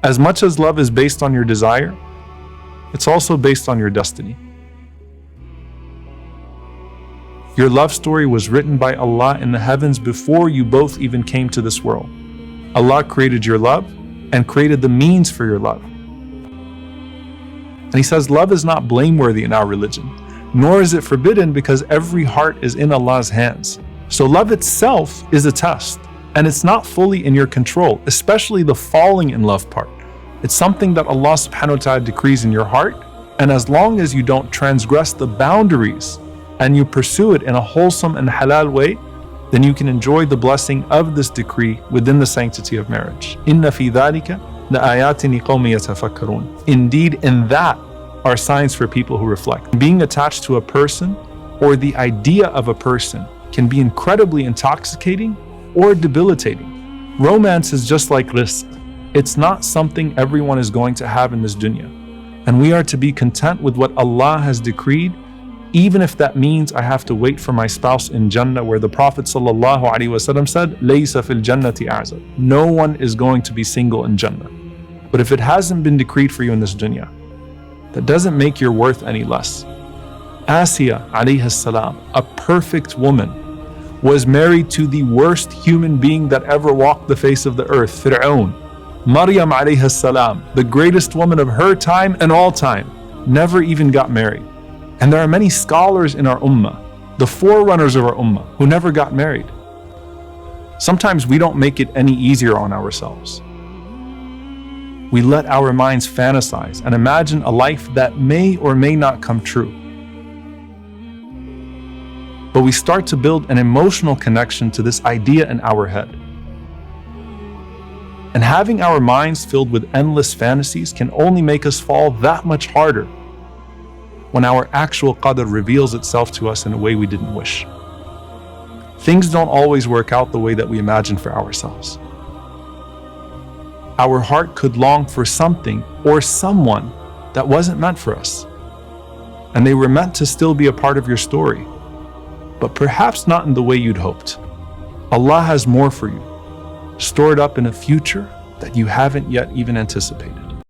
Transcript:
As much as love is based on your desire, it's also based on your destiny. Your love story was written by Allah in the heavens before you both even came to this world. Allah created your love and created the means for your love. And He says love is not blameworthy in our religion, nor is it forbidden, because every heart is in Allah's hands. So love itself is a test, and it's not fully in your control, especially the falling in love part. It's something that Allah subhanahu wa ta'ala decrees in your heart, and as long as you don't transgress the boundaries and you pursue it in a wholesome and halal way, then you can enjoy the blessing of this decree within the sanctity of marriage. Inna fi dhalika la'ayatin liqawmin yatafakkarun. Indeed, in that are signs for people who reflect. Being attached to a person or the idea of a person can be incredibly intoxicating or debilitating. Romance is just like rizq. It's not something everyone is going to have in this dunya. And we are to be content with what Allah has decreed, even if that means I have to wait for my spouse in Jannah, where the Prophet ﷺ said, "Laysa fil jannati a'zab." No one is going to be single in Jannah. But if it hasn't been decreed for you in this dunya, that doesn't make your worth any less. Asiya alayhi salam, a perfect woman, was married to the worst human being that ever walked the face of the earth, Fir'aun. Maryam alayhi salam, the greatest woman of her time and all time, never even got married. And there are many scholars in our ummah, the forerunners of our ummah, who never got married. Sometimes we don't make it any easier on ourselves. We let our minds fantasize and imagine a life that may or may not come true. But we start to build an emotional connection to this idea in our head. And having our minds filled with endless fantasies can only make us fall that much harder when our actual Qadr reveals itself to us in a way we didn't wish. Things don't always work out the way that we imagine for ourselves. Our heart could long for something or someone that wasn't meant for us. And they were meant to still be a part of your story, but perhaps not in the way you'd hoped. Allah has more for you, stored up in a future that you haven't yet even anticipated.